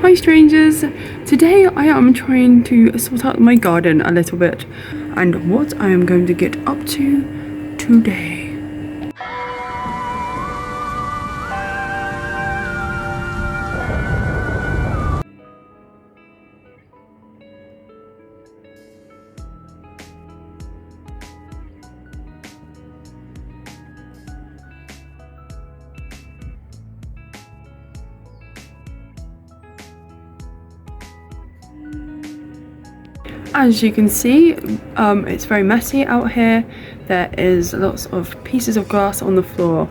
Hi strangers! Today I am trying to sort out my garden a little bit and what I am going to get up to today. As you can see, it's very messy out here. There is lots of pieces of glass on the floor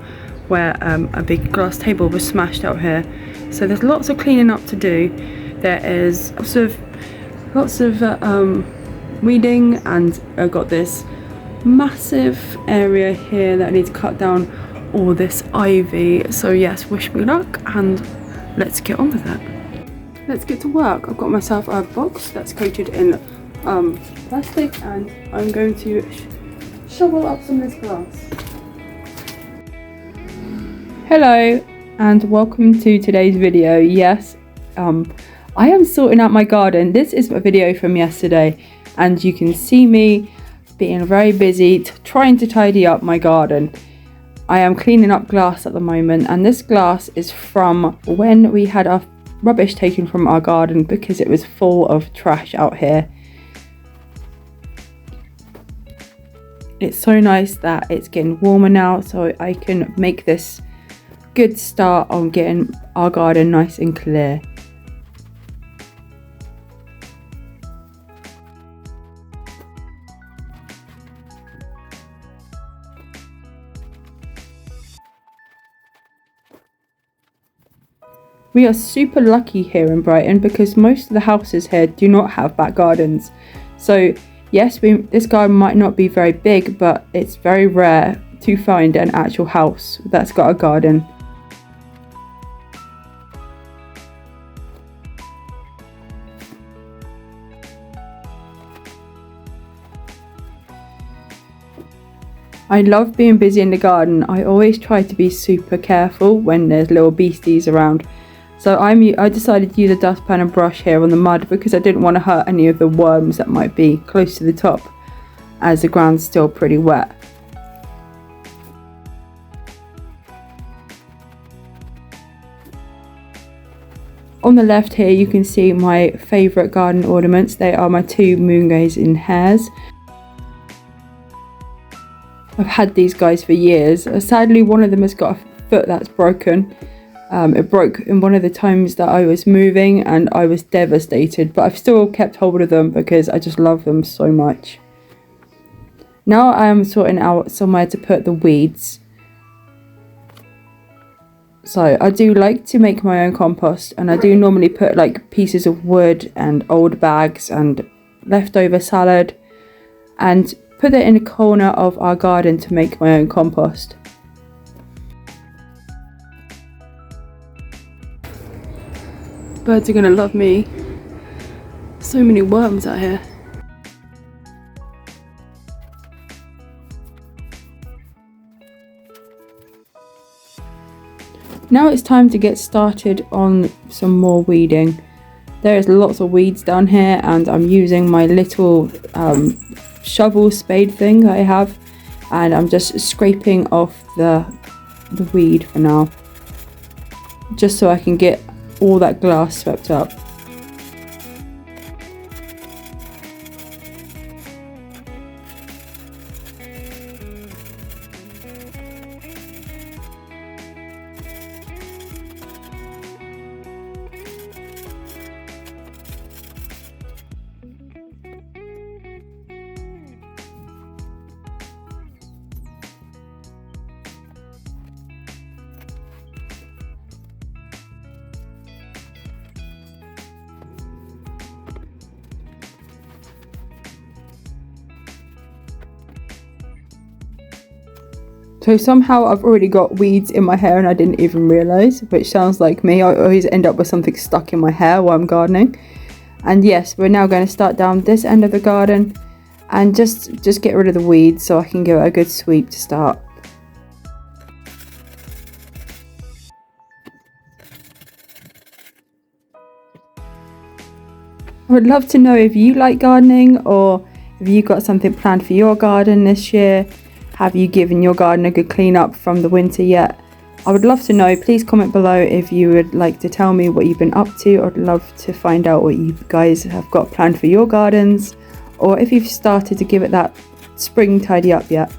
where a big glass table was smashed out here. So there's lots of cleaning up to do. There is lots of weeding, and I've got this massive area here that I need to cut down all this ivy. So yes, wish me luck and let's get on with it. Let's get to work. I've got myself a box that's coated in plastic and I'm going to shovel up some of this glass. Hello and welcome to today's video. Yes, I am sorting out my garden. This is a video from yesterday and you can see me being very busy trying to tidy up my garden. I am cleaning up glass at the moment, and this glass is from when we had our rubbish taken from our garden because it was full of trash out here. It's so nice that it's getting warmer now, so I can make this good start on getting our garden nice and clear. We are super lucky here in Brighton because most of the houses here do not have back gardens. So yes, this garden might not be very big, but it's very rare to find an actual house that's got a garden. I love being busy in the garden. I always try to be super careful when there's little beasties around. So I decided to use a dustpan and brush here on the mud because I didn't want to hurt any of the worms that might be close to the top, as the ground's still pretty wet. On the left here you can see my favourite garden ornaments. They are my two moon gaze in hairs. I've had these guys for years. Sadly, one of them has got a foot that's broken. It broke in one of the times that I was moving and I was devastated, but I've still kept hold of them because I just love them so much. Now I am sorting out somewhere to put the weeds. So I do like to make my own compost, and I do normally put like pieces of wood and old bags and leftover salad and put it in a corner of our garden to make my own compost. Birds are gonna love me. So many worms out here. Now it's time to get started on some more weeding. There is lots of weeds down here and I'm using my little shovel spade thing that I have, and I'm just scraping off the weed for now, just so I can get all that glass swept up. So somehow I've already got weeds in my hair and I didn't even realise, which sounds like me. I always end up with something stuck in my hair while I'm gardening. And yes, we're now going to start down this end of the garden and just get rid of the weeds so I can give it a good sweep to start. would love to know if you like gardening, or have you got something planned for your garden this year? Have you given your garden a good clean up from the winter yet? I would love to know. Please comment below if you would like to tell me what you've been up to. I'd love to find out what you guys have got planned for your gardens, or if you've started to give it that spring tidy up yet.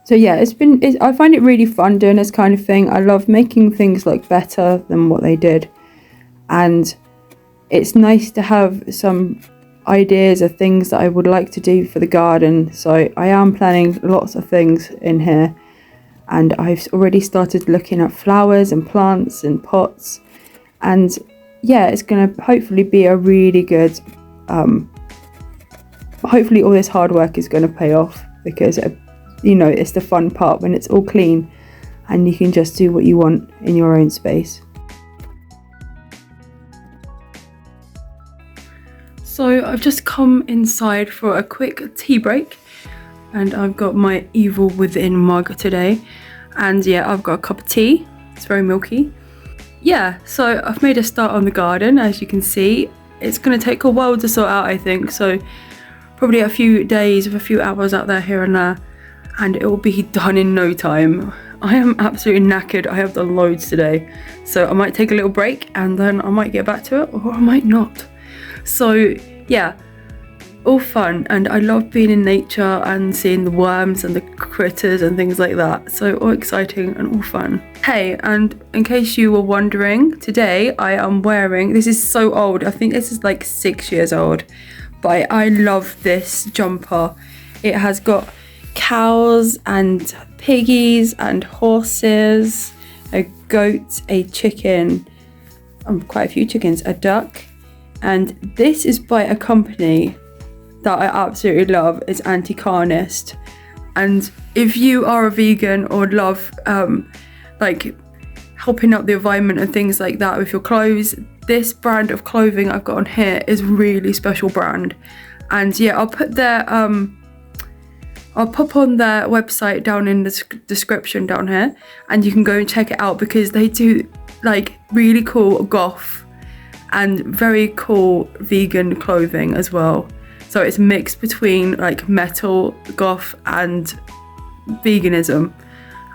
So yeah, I find it really fun doing this kind of thing. I love making things look better than what they did. And it's nice to have some ideas of things that I would like to do for the garden. So I am planning lots of things in here. And I've already started looking at flowers and plants and pots. And yeah, it's going to hopefully be a really good... hopefully all this hard work is going to pay off, because you know, it's the fun part when it's all clean and you can just do what you want in your own space. So I've just come inside for a quick tea break, and I've got my Evil Within mug today, and yeah, I've got a cup of tea. It's very milky. Yeah, so I've made a start on the garden. As you can see, it's going to take a while to sort out, I think, so probably a few days with a few hours out there here and there, and it will be done in no time. I am absolutely knackered. I have done loads today, so I might take a little break and then I might get back to it, or I might not. So yeah, all fun, and I love being in nature and seeing the worms and the critters and things like that. So all exciting and all fun. Hey, and in case you were wondering, today I am wearing, this is so old, I think this is like 6 years old, but I love this jumper. It has got cows and piggies and horses, a goat, a chicken, quite a few chickens, a duck, and this is by a company that I absolutely love. It's Anti-Carnist, and if you are a vegan or love like helping out the environment and things like that with your clothes, this brand of clothing I've got on here is really special brand. And yeah, I'll put their I'll pop on their website down in the description down here, and you can go and check it out, because they do like really cool goth and very cool vegan clothing as well. So it's mixed between like metal, goth and veganism,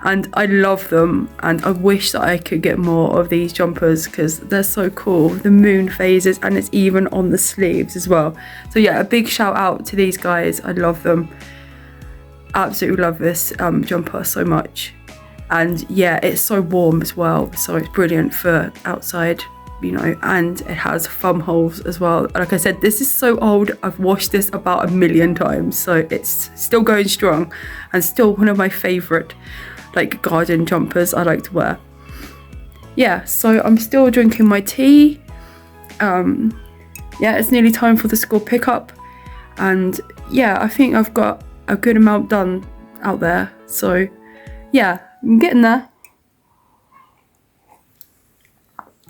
and I love them, and I wish that I could get more of these jumpers because they're so cool. The moon phases, and it's even on the sleeves as well. So yeah, a big shout out to these guys. I love them. Absolutely love this jumper so much, and yeah, it's so warm as well, so it's brilliant for outside, you know, and it has thumb holes as well. Like I said, this is so old. I've washed this about 1,000,000 times, so it's still going strong and still one of my favorite like garden jumpers I like to wear. Yeah, so I'm still drinking my tea. Yeah, it's nearly time for the school pickup, and yeah, I think I've got a good amount done out there, so yeah, I'm getting there,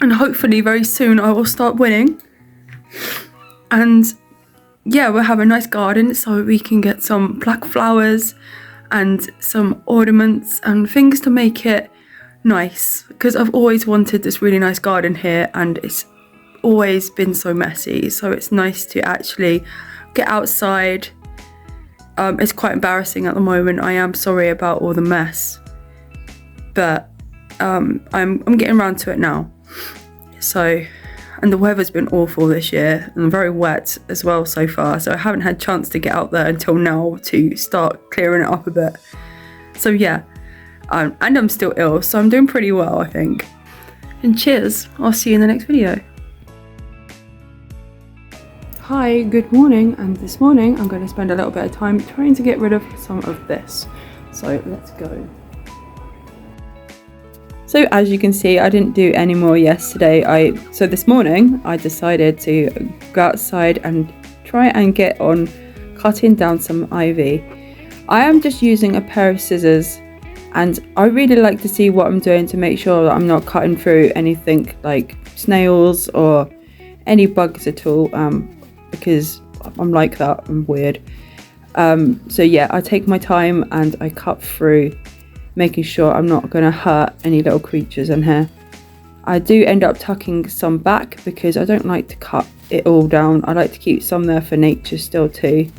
and hopefully very soon I will start winning, and yeah, we'll have a nice garden so we can get some black flowers and some ornaments and things to make it nice, because I've always wanted this really nice garden here, and it's always been so messy, so it's nice to actually get outside. It's quite embarrassing at the moment. I am sorry about all the mess, but I'm getting around to it now. So, and the weather's been awful this year and very wet as well so far, so I haven't had a chance to get out there until now to start clearing it up a bit. So yeah, and I'm still ill, so I'm doing pretty well, I think. And cheers, I'll see you in the next video. Hi, good morning, and this morning I'm going to spend a little bit of time trying to get rid of some of this. So let's go. So as you can see, I didn't do any more yesterday. So this morning I decided to go outside and try and get on cutting down some ivy. I am just using a pair of scissors, and I really like to see what I'm doing to make sure that I'm not cutting through anything like snails or any bugs at all, because I'm like that, I'm weird. So yeah, I take my time and I cut through, making sure I'm not going to hurt any little creatures in here. I do end up tucking some back because I don't like to cut it all down. I like to keep some there for nature still too.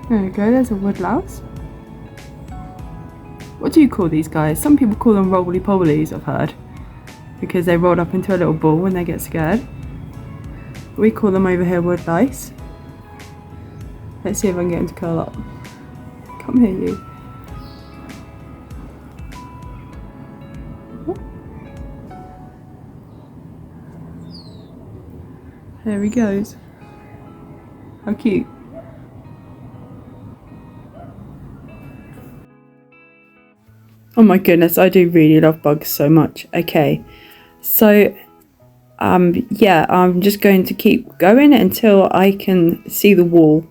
There we go, there's a woodlouse. What do you call these guys? Some people call them roly-polies, I've heard, because they roll up into a little ball when they get scared. We call them over here woodlice. Let's see if I can get him to curl up. Come here, you. There he goes. How cute. Oh my goodness, I do really love bugs so much. Okay, so yeah, I'm just going to keep going until I can see the wall.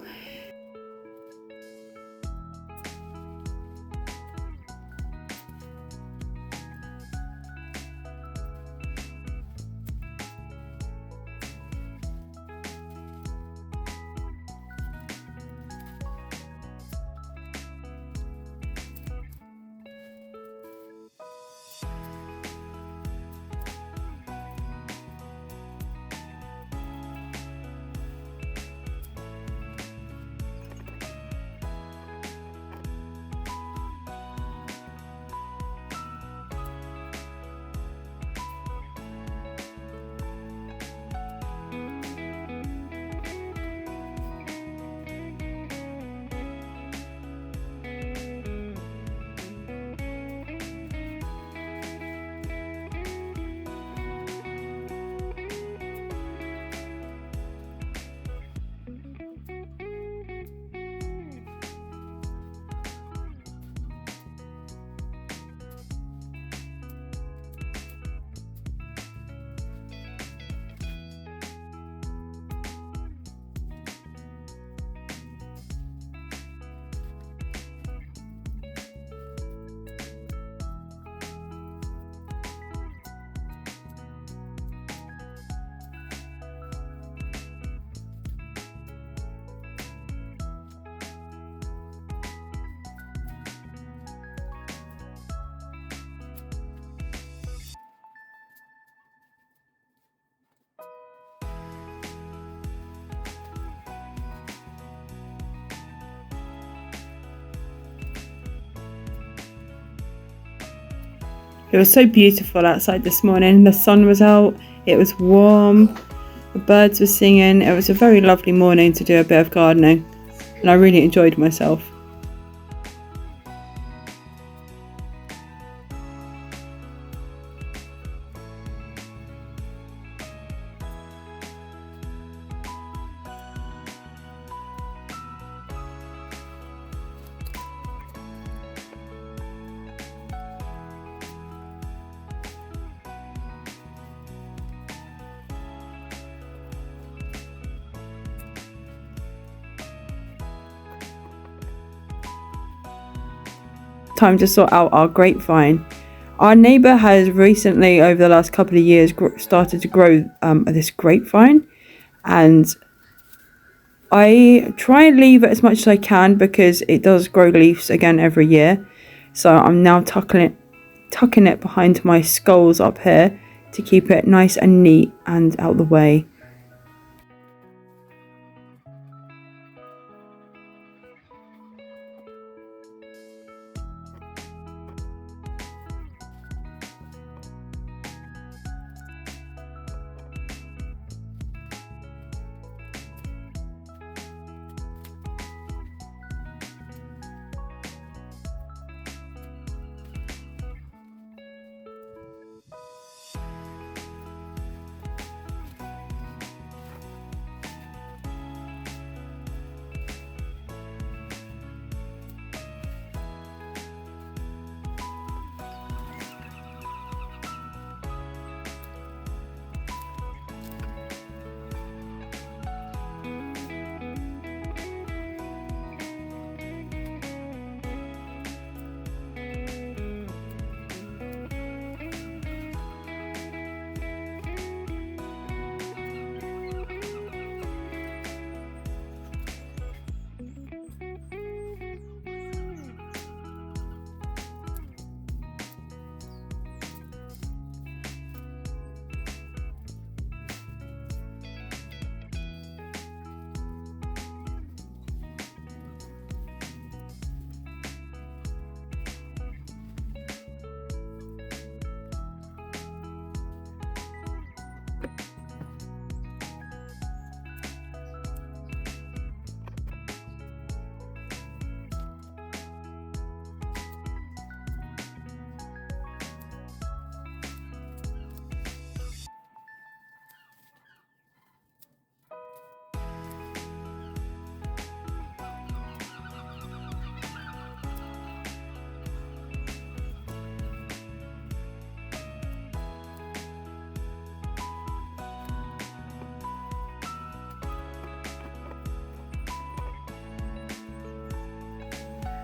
It was so beautiful outside this morning. The sun was out, it was warm, the birds were singing. It was a very lovely morning to do a bit of gardening, and I really enjoyed myself. Time to sort out our grapevine. Our neighbour has recently, over the last couple of years, started to grow this grapevine, and I try and leave it as much as I can because it does grow leaves again every year. So I'm now tucking it behind my skulls up here to keep it nice and neat and out the way.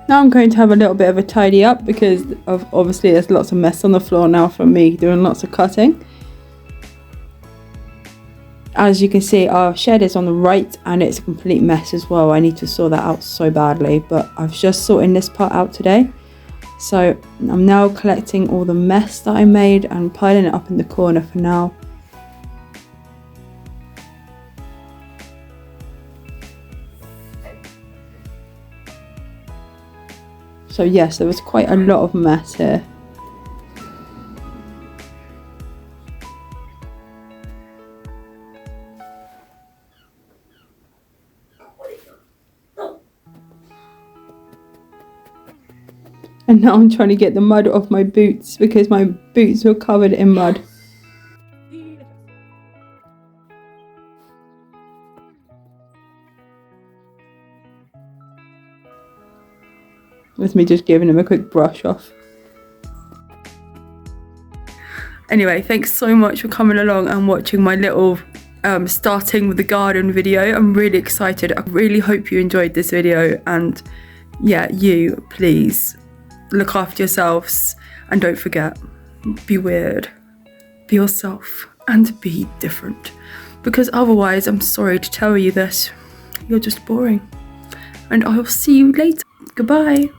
Now I'm going to have a little bit of a tidy up because obviously there's lots of mess on the floor now from me doing lots of cutting. As you can see, our shed is on the right and it's a complete mess as well. I need to sort that out so badly, but I've just sorted this part out today. So I'm now collecting all the mess that I made and piling it up in the corner for now. So yes, there was quite a lot of mess here. And now I'm trying to get the mud off my boots because my boots were covered in mud. With me just giving him a quick brush off. Anyway, thanks so much for coming along and watching my little starting with the garden video. I'm really excited. I really hope you enjoyed this video, and yeah, you please look after yourselves and don't forget, be weird, be yourself and be different, because otherwise, I'm sorry to tell you this, you're just boring. And I will see you later. Goodbye.